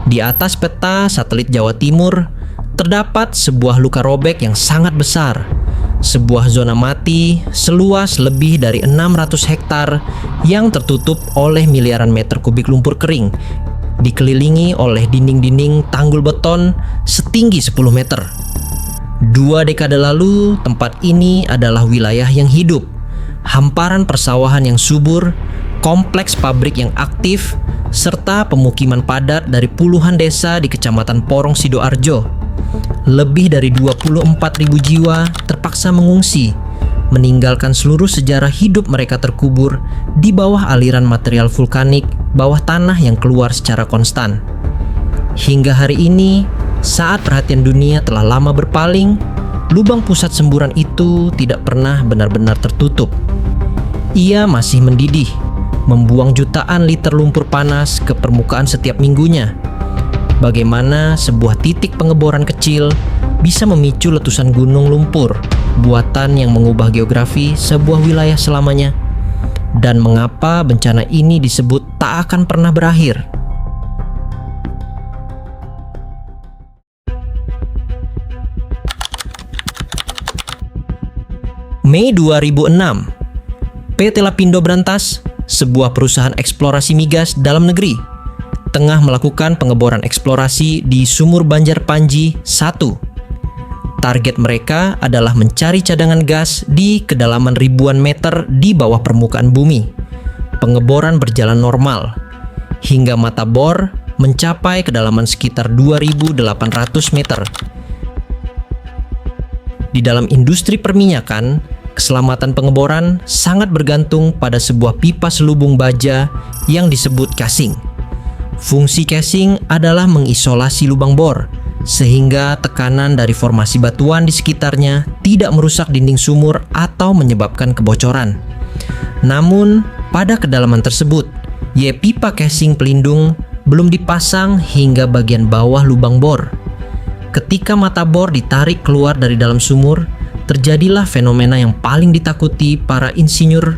Di atas peta satelit Jawa Timur, terdapat sebuah luka robek yang sangat besar. Sebuah zona mati seluas lebih dari 600 hektar yang tertutup oleh miliaran meter kubik lumpur kering, dikelilingi oleh dinding-dinding tanggul beton setinggi 10 meter. 2 dekade lalu, tempat ini adalah wilayah yang hidup, hamparan persawahan yang subur, kompleks pabrik yang aktif, serta pemukiman padat dari puluhan desa di Kecamatan Porong Sidoarjo. Lebih dari 24.000 jiwa terpaksa mengungsi, meninggalkan seluruh sejarah hidup mereka terkubur di bawah aliran material vulkanik bawah tanah yang keluar secara konstan. Hingga hari ini, saat perhatian dunia telah lama berpaling, lubang pusat semburan itu tidak pernah benar-benar tertutup. Ia masih mendidih, membuang jutaan liter lumpur panas ke permukaan setiap minggunya. Bagaimana sebuah titik pengeboran kecil bisa memicu letusan gunung lumpur, buatan yang mengubah geografi sebuah wilayah selamanya? Dan mengapa bencana ini disebut tak akan pernah berakhir? Mei 2006, PT Lapindo Brantas, sebuah perusahaan eksplorasi migas dalam negeri, tengah melakukan pengeboran eksplorasi di Sumur Banjar Panji 1. Target mereka adalah mencari cadangan gas di kedalaman ribuan meter di bawah permukaan bumi. Pengeboran berjalan normal, hingga mata bor mencapai kedalaman sekitar 2.800 meter. Di dalam industri perminyakan, keselamatan pengeboran sangat bergantung pada sebuah pipa selubung baja yang disebut casing. Fungsi casing adalah mengisolasi lubang bor, sehingga tekanan dari formasi batuan di sekitarnya tidak merusak dinding sumur atau menyebabkan kebocoran. Namun, pada kedalaman tersebut, pipa casing pelindung belum dipasang hingga bagian bawah lubang bor. Ketika mata bor ditarik keluar dari dalam sumur, terjadilah fenomena yang paling ditakuti para insinyur,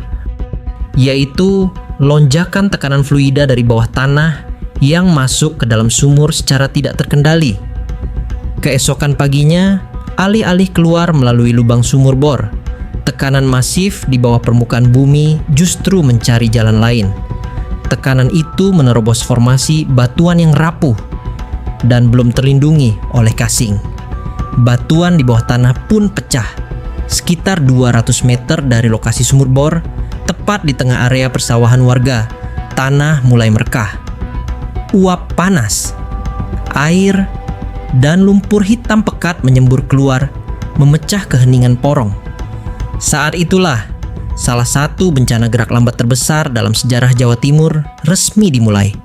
yaitu lonjakan tekanan fluida dari bawah tanah yang masuk ke dalam sumur secara tidak terkendali. Keesokan paginya, alih-alih keluar melalui lubang sumur bor, tekanan masif di bawah permukaan bumi justru mencari jalan lain. Tekanan itu menerobos formasi batuan yang rapuh dan belum terlindungi oleh casing. Batuan di bawah tanah pun pecah, sekitar 200 meter dari lokasi sumur bor, tepat di tengah area persawahan warga. Tanah mulai merekah. Uap panas, air, dan lumpur hitam pekat menyembur keluar, memecah keheningan Porong. Saat itulah, salah satu bencana gerak lambat terbesar dalam sejarah Jawa Timur resmi dimulai.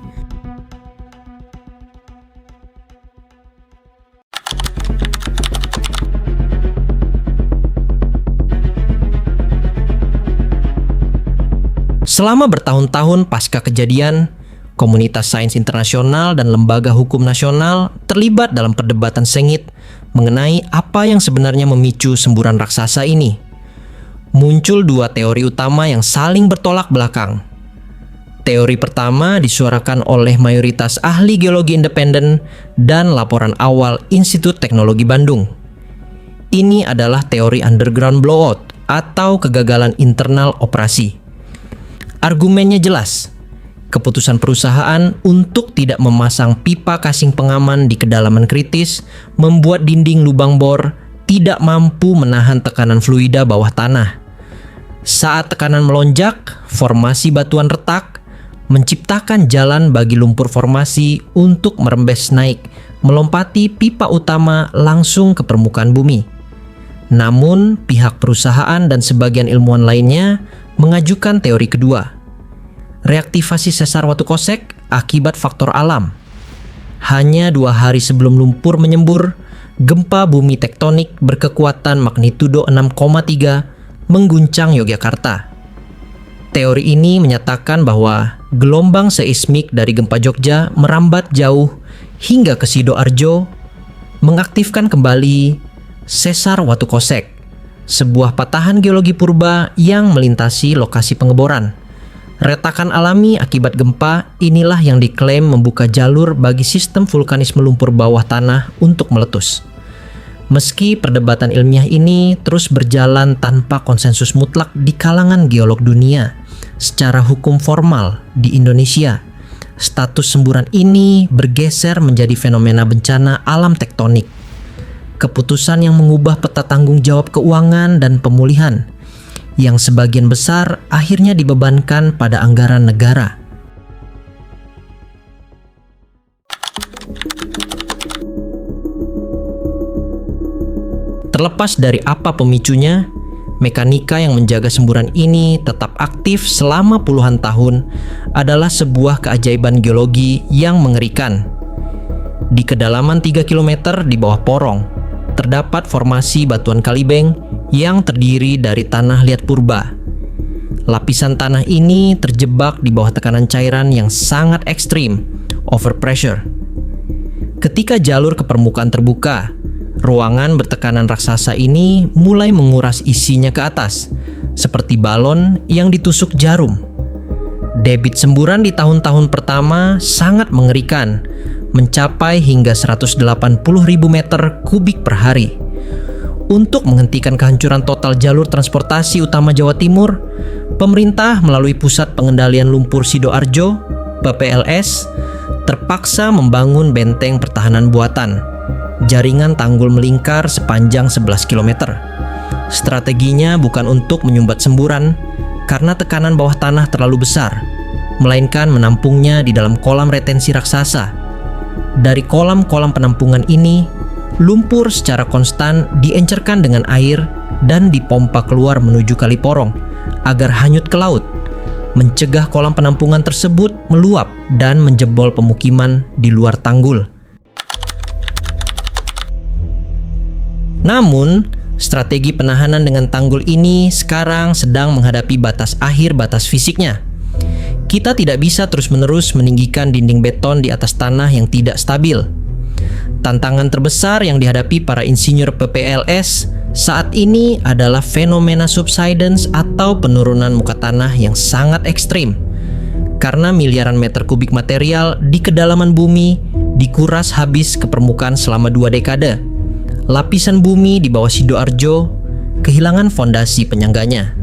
Selama bertahun-tahun pasca kejadian, komunitas sains internasional dan lembaga hukum nasional terlibat dalam perdebatan sengit mengenai apa yang sebenarnya memicu semburan raksasa ini. Muncul 2 teori utama yang saling bertolak belakang. Teori pertama disuarakan oleh mayoritas ahli geologi independen dan laporan awal Institut Teknologi Bandung. Ini adalah teori underground blowout atau kegagalan internal operasi. Argumennya jelas. Keputusan perusahaan untuk tidak memasang pipa casing pengaman di kedalaman kritis membuat dinding lubang bor tidak mampu menahan tekanan fluida bawah tanah. Saat tekanan melonjak, formasi batuan retak, menciptakan jalan bagi lumpur formasi untuk merembes naik, melompati pipa utama langsung ke permukaan bumi. Namun, pihak perusahaan dan sebagian ilmuwan lainnya mengajukan teori kedua, reaktivasi sesar Watu Kosek akibat faktor alam. Hanya 2 hari sebelum lumpur menyembur, gempa bumi tektonik berkekuatan magnitudo 6,3 mengguncang Yogyakarta. Teori ini menyatakan bahwa gelombang seismik dari gempa Jogja merambat jauh hingga ke Sidoarjo, mengaktifkan kembali sesar Watu Kosek, sebuah patahan geologi purba yang melintasi lokasi pengeboran. Retakan alami akibat gempa inilah yang diklaim membuka jalur bagi sistem vulkanisme lumpur bawah tanah untuk meletus. Meski perdebatan ilmiah ini terus berjalan tanpa konsensus mutlak di kalangan geolog dunia, secara hukum formal di Indonesia, status semburan ini bergeser menjadi fenomena bencana alam tektonik. Keputusan yang mengubah peta tanggung jawab keuangan dan pemulihan, yang sebagian besar akhirnya dibebankan pada anggaran negara. Terlepas dari apa pemicunya, mekanika yang menjaga semburan ini tetap aktif selama puluhan tahun adalah sebuah keajaiban geologi yang mengerikan. Di kedalaman 3 km di bawah Porong, terdapat formasi batuan kalibeng yang terdiri dari tanah liat purba. Lapisan tanah ini terjebak di bawah tekanan cairan yang sangat ekstrim, overpressure. Ketika jalur ke permukaan terbuka, ruangan bertekanan raksasa ini mulai menguras isinya ke atas, seperti balon yang ditusuk jarum. Debit semburan di tahun-tahun pertama sangat mengerikan, mencapai hingga 180.000 meter kubik per hari. Untuk menghentikan kehancuran total jalur transportasi utama Jawa Timur, pemerintah melalui Pusat Pengendalian Lumpur Sidoarjo (PPLS) terpaksa membangun benteng pertahanan buatan, jaringan tanggul melingkar sepanjang 11 km. Strateginya bukan untuk menyumbat semburan karena tekanan bawah tanah terlalu besar, melainkan menampungnya di dalam kolam retensi raksasa. Dari kolam-kolam penampungan ini, lumpur secara konstan diencerkan dengan air dan dipompa keluar menuju Kali Porong agar hanyut ke laut, mencegah kolam penampungan tersebut meluap dan menjebol pemukiman di luar tanggul. Namun, strategi penahanan dengan tanggul ini sekarang sedang menghadapi batas akhir batas fisiknya. Kita tidak bisa terus-menerus meninggikan dinding beton di atas tanah yang tidak stabil. Tantangan terbesar yang dihadapi para insinyur PPLS saat ini adalah fenomena subsidence atau penurunan muka tanah yang sangat ekstrim. Karena miliaran meter kubik material di kedalaman bumi dikuras habis ke permukaan selama 2 dekade. Lapisan bumi di bawah Sidoarjo kehilangan fondasi penyangganya.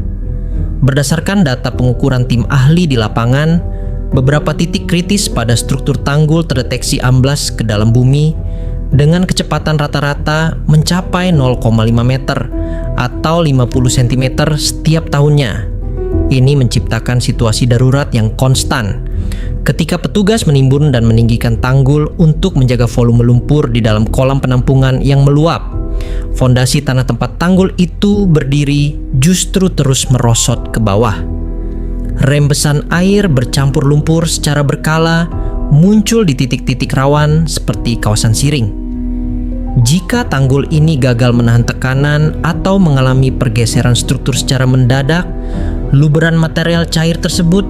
Berdasarkan data pengukuran tim ahli di lapangan, beberapa titik kritis pada struktur tanggul terdeteksi amblas ke dalam bumi dengan kecepatan rata-rata mencapai 0,5 meter atau 50 cm setiap tahunnya. Ini menciptakan situasi darurat yang konstan. Ketika petugas menimbun dan meninggikan tanggul untuk menjaga volume lumpur di dalam kolam penampungan yang meluap, fondasi tanah tempat tanggul itu berdiri justru terus merosot ke bawah. Rembesan air bercampur lumpur secara berkala muncul di titik-titik rawan seperti kawasan Siring. Jika tanggul ini gagal menahan tekanan atau mengalami pergeseran struktur secara mendadak, luberan material cair tersebut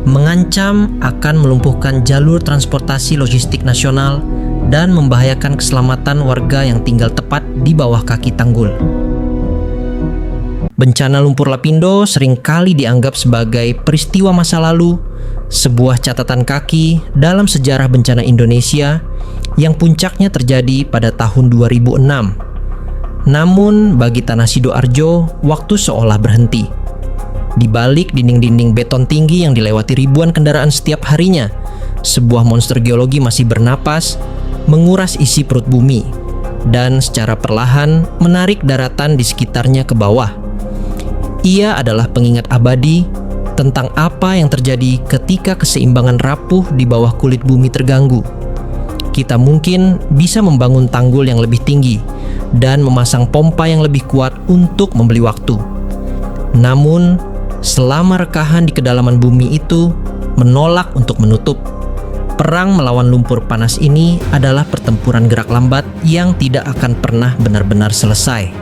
mengancam akan melumpuhkan jalur transportasi logistik nasional dan membahayakan keselamatan warga yang tinggal tepat di bawah kaki tanggul. Bencana lumpur Lapindo seringkali dianggap sebagai peristiwa masa lalu, sebuah catatan kaki dalam sejarah bencana Indonesia yang puncaknya terjadi pada tahun 2006. Namun bagi tanah Sidoarjo, waktu seolah berhenti. Di balik dinding-dinding beton tinggi yang dilewati ribuan kendaraan setiap harinya, sebuah monster geologi masih bernapas, menguras isi perut bumi, dan secara perlahan menarik daratan di sekitarnya ke bawah. Ia adalah pengingat abadi tentang apa yang terjadi ketika keseimbangan rapuh di bawah kulit bumi terganggu. Kita mungkin bisa membangun tanggul yang lebih tinggi dan memasang pompa yang lebih kuat untuk membeli waktu. Namun, selama rekahan di kedalaman bumi itu menolak untuk menutup, perang melawan lumpur panas ini adalah pertempuran gerak lambat yang tidak akan pernah benar-benar selesai.